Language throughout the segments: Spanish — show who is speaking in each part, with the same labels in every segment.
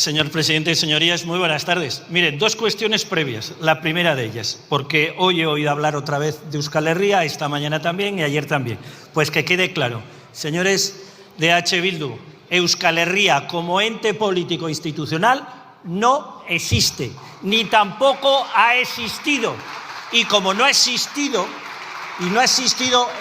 Speaker 1: Señor presidente, señorías, muy buenas tardes. Miren, dos cuestiones previas. La primera de ellas, porque hoy he oído hablar otra vez de Euskal Herria, esta mañana también y ayer también. Pues que quede claro, señores de H. Bildu, Euskal Herria como ente político institucional no existe, ni tampoco ha existido. Y como no ha existido,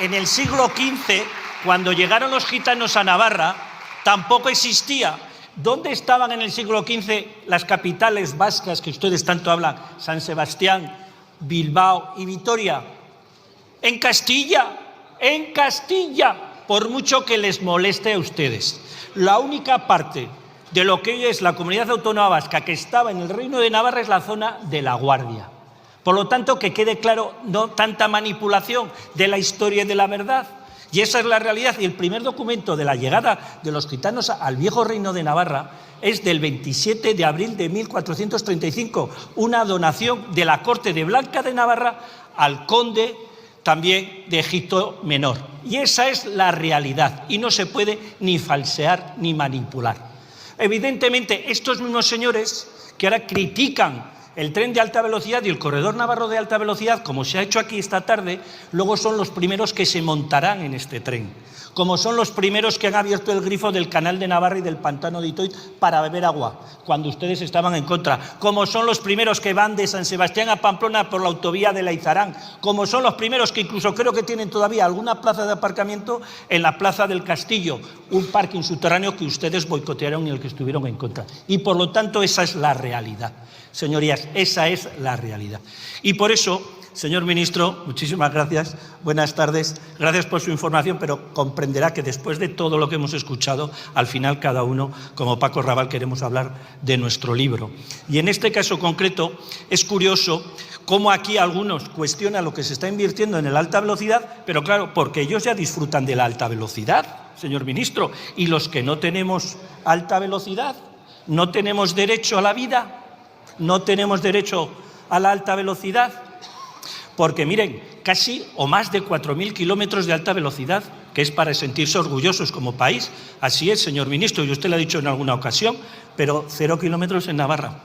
Speaker 1: en el siglo XV, cuando llegaron los gitanos a Navarra, tampoco existía. ¿Dónde estaban en el siglo XV las capitales vascas que ustedes tanto hablan? San Sebastián, Bilbao y Vitoria. En Castilla, por mucho que les moleste a ustedes. La única parte de lo que hoy es la comunidad autónoma vasca que estaba en el Reino de Navarra es la zona de La Guardia. Por lo tanto, que quede claro, no tanta manipulación de la historia y de la verdad. Y esa es la realidad. Y el primer documento de la llegada de los gitanos al viejo Reino de Navarra es del 27 de abril de 1435, una donación de la corte de Blanca de Navarra al conde también de Egipto Menor. Y esa es la realidad y no se puede ni falsear ni manipular. Evidentemente, estos mismos señores que ahora critican el tren de alta velocidad y el corredor navarro de alta velocidad, como se ha hecho aquí esta tarde, luego son los primeros que se montarán en este tren, como son los primeros que han abierto el grifo del canal de Navarra y del pantano de Itoit para beber agua, cuando ustedes estaban en contra, como son los primeros que van de San Sebastián a Pamplona por la autovía de Leizarán, como son los primeros que incluso creo que tienen todavía alguna plaza de aparcamiento en la Plaza del Castillo, un parking subterráneo que ustedes boicotearon y el que estuvieron en contra. Y por lo tanto esa es la realidad. Señorías, esa es la realidad. Y por eso, señor ministro, muchísimas gracias, buenas tardes, gracias por su información, pero comprenderá que después de todo lo que hemos escuchado, al final cada uno, como Paco Raval, queremos hablar de nuestro libro. Y en este caso concreto es curioso cómo aquí algunos cuestionan lo que se está invirtiendo en la alta velocidad, pero claro, porque ellos ya disfrutan de la alta velocidad, señor ministro, y los que no tenemos alta velocidad, no tenemos derecho a la vida. No tenemos derecho a la alta velocidad, porque miren, casi o más de 4.000 kilómetros de alta velocidad, que es para sentirse orgullosos como país. Así es, señor ministro, y usted lo ha dicho en alguna ocasión, pero 0 kilómetros en Navarra.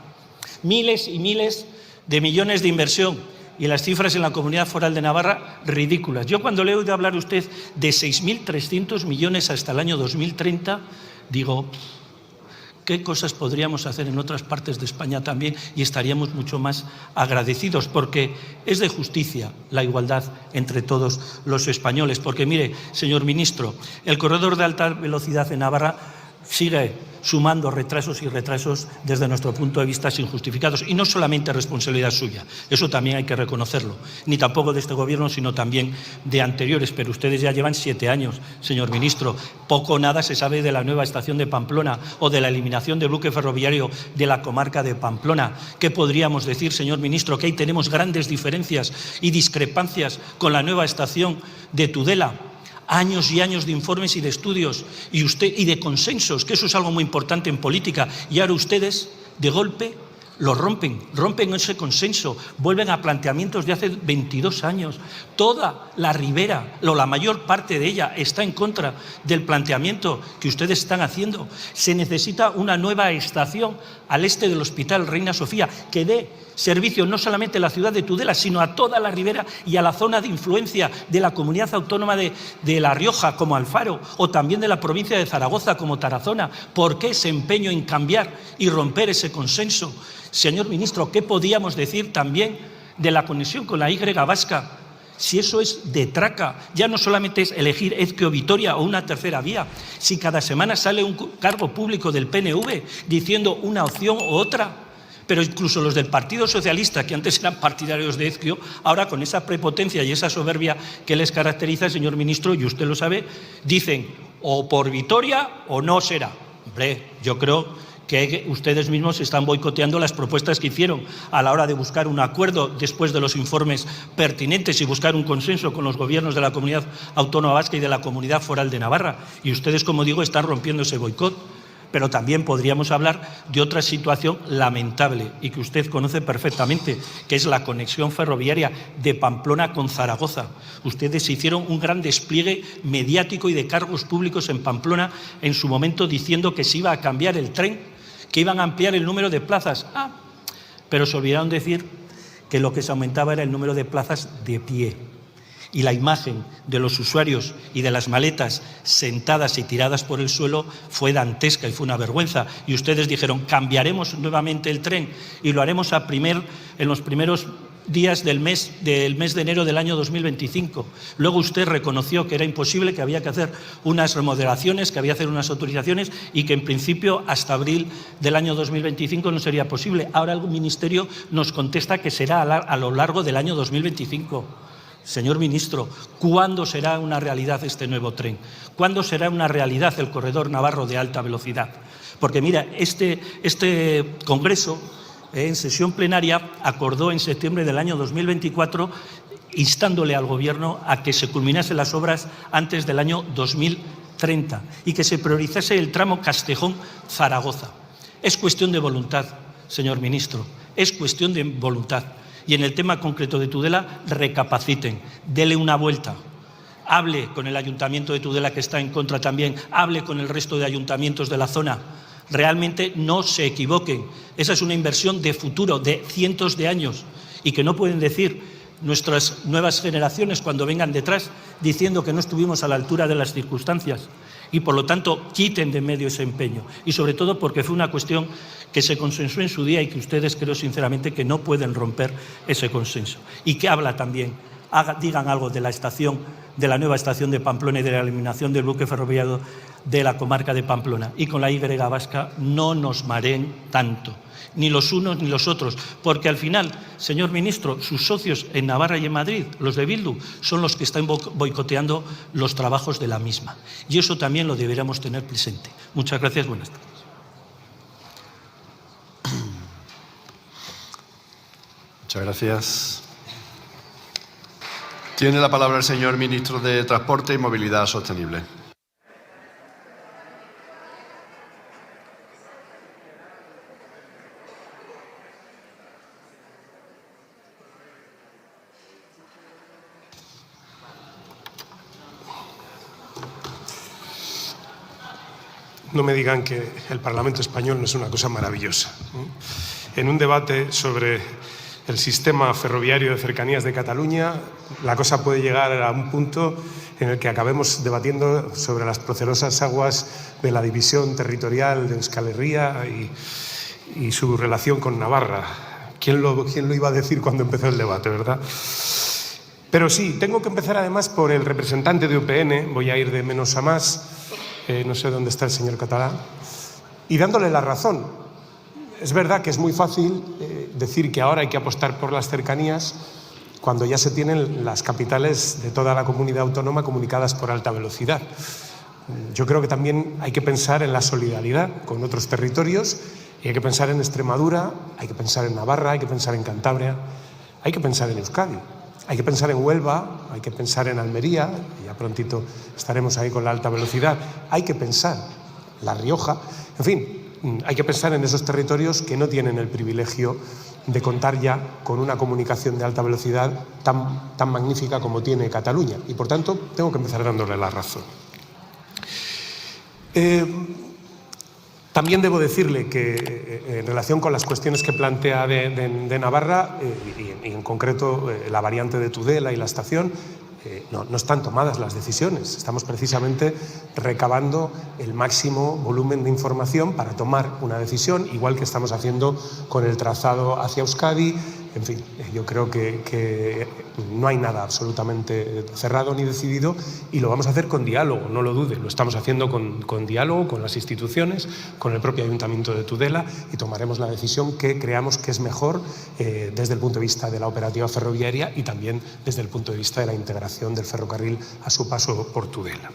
Speaker 1: Miles y miles de millones de inversión y las cifras en la Comunidad Foral de Navarra ridículas. Yo cuando le he oído hablar a usted de 6.300 millones hasta el año 2030, digo, ¿qué cosas podríamos hacer en otras partes de España también? Y estaríamos mucho más agradecidos, porque es de justicia la igualdad entre todos los españoles. Porque mire, señor ministro, el corredor de alta velocidad en Navarra sigue sumando retrasos y retrasos desde nuestro punto de vista injustificados. Y no solamente responsabilidad suya, eso también hay que reconocerlo, ni tampoco de este gobierno, sino también de anteriores. Pero ustedes ya llevan 7 años, señor ministro. Poco o nada se sabe de la nueva estación de Pamplona o de la eliminación del buque ferroviario de la comarca de Pamplona. ¿Qué podríamos decir, señor ministro? Que ahí tenemos grandes diferencias y discrepancias con la nueva estación de Tudela. Años y años de informes y de estudios y de consensos, que eso es algo muy importante en política, y ahora ustedes, de golpe, lo rompen ese consenso, vuelven a planteamientos de hace 22 años. Toda la ribera, o la mayor parte de ella, está en contra del planteamiento que ustedes están haciendo. Se necesita una nueva estación al este del Hospital Reina Sofía, que dé servicio no solamente a la ciudad de Tudela, sino a toda la ribera y a la zona de influencia de la comunidad autónoma de La Rioja, como Alfaro, o también de la provincia de Zaragoza, como Tarazona. ¿Por qué ese empeño en cambiar y romper ese consenso? Señor ministro, ¿qué podíamos decir también de la conexión con la Y vasca? Si eso es de traca, ya no solamente es elegir Ezquio Vitoria o una tercera vía, si cada semana sale un cargo público del PNV diciendo una opción u otra. Pero incluso los del Partido Socialista, que antes eran partidarios de Ezquio, ahora con esa prepotencia y esa soberbia que les caracteriza, señor ministro, y usted lo sabe, dicen o por Vitoria o no será. Hombre, yo creo que ustedes mismos están boicoteando las propuestas que hicieron a la hora de buscar un acuerdo después de los informes pertinentes y buscar un consenso con los gobiernos de la Comunidad Autónoma Vasca y de la Comunidad Foral de Navarra. Y ustedes, como digo, están rompiendo ese boicot. Pero también podríamos hablar de otra situación lamentable y que usted conoce perfectamente, que es la conexión ferroviaria de Pamplona con Zaragoza. Ustedes hicieron un gran despliegue mediático y de cargos públicos en Pamplona en su momento diciendo que se iba a cambiar el tren que iban a ampliar el número de plazas. Pero se olvidaron decir que lo que se aumentaba era el número de plazas de pie. Y la imagen de los usuarios y de las maletas sentadas y tiradas por el suelo fue dantesca y fue una vergüenza. Y ustedes dijeron, cambiaremos nuevamente el tren y lo haremos en los primeros días del mes de enero del año 2025. Luego usted reconoció que era imposible, que había que hacer unas remodelaciones, que había que hacer unas autorizaciones y que en principio hasta abril del año 2025 no sería posible. Ahora el Ministerio nos contesta que será a lo largo del año 2025. Señor ministro, ¿cuándo será una realidad este nuevo tren? ¿Cuándo será una realidad el corredor navarro de alta velocidad? Porque mira, este Congreso en sesión plenaria acordó en septiembre del año 2024 instándole al Gobierno a que se culminasen las obras antes del año 2030 y que se priorizase el tramo Castejón-Zaragoza. Es cuestión de voluntad, señor ministro, es cuestión de voluntad. Y en el tema concreto de Tudela, recapaciten, dele una vuelta. Hable con el Ayuntamiento de Tudela, que está en contra también, hable con el resto de ayuntamientos de la zona. Realmente no se equivoquen. Esa es una inversión de futuro, de cientos de años, y que no pueden decir nuestras nuevas generaciones cuando vengan detrás diciendo que no estuvimos a la altura de las circunstancias. Y por lo tanto quiten de en medio ese empeño. Y sobre todo porque fue una cuestión que se consensuó en su día y que ustedes creo sinceramente que no pueden romper ese consenso. Y que habla también, digan algo de la nueva estación de Pamplona y de la eliminación del buque ferroviario de la comarca de Pamplona. Y con la Y vasca no nos mareen tanto, ni los unos ni los otros, porque al final, señor ministro, sus socios en Navarra y en Madrid, los de Bildu, son los que están boicoteando los trabajos de la misma. Y eso también lo deberíamos tener presente. Muchas gracias, buenas tardes.
Speaker 2: Muchas gracias. Tiene la palabra el señor ministro de Transporte y Movilidad Sostenible.
Speaker 3: No me digan que el Parlamento español no es una cosa maravillosa. En un debate sobre el sistema ferroviario de cercanías de Cataluña, la cosa puede llegar a un punto en el que acabemos debatiendo sobre las procerosas aguas de la división territorial de Euskal Herria y su relación con Navarra. ¿Quién lo iba a decir cuando empezó el debate, verdad? Pero sí, tengo que empezar además por el representante de UPN, voy a ir de menos a más, no sé dónde está el señor Catalá, y dándole la razón. Es verdad que es muy fácil decir que ahora hay que apostar por las cercanías cuando ya se tienen las capitales de toda la comunidad autónoma comunicadas por alta velocidad. Yo creo que también hay que pensar en la solidaridad con otros territorios y hay que pensar en Extremadura, hay que pensar en Navarra, hay que pensar en Cantabria, hay que pensar en Euskadi. Hay que pensar en Huelva, hay que pensar en Almería, ya prontito estaremos ahí con la alta velocidad, hay que pensar en La Rioja, en fin, hay que pensar en esos territorios que no tienen el privilegio de contar ya con una comunicación de alta velocidad tan magnífica como tiene Cataluña y por tanto tengo que empezar dándole la razón. También debo decirle que en relación con las cuestiones que plantea de Navarra y en concreto la variante de Tudela y la estación, no están tomadas las decisiones. Estamos precisamente recabando el máximo volumen de información para tomar una decisión, igual que estamos haciendo con el trazado hacia Euskadi. En fin, yo creo que no hay nada absolutamente cerrado ni decidido y lo vamos a hacer con diálogo, no lo dude. Lo estamos haciendo con diálogo, con las instituciones, con el propio Ayuntamiento de Tudela y tomaremos la decisión que creamos que es mejor desde el punto de vista de la operativa ferroviaria y también desde el punto de vista de la integración del ferrocarril a su paso por Tudela.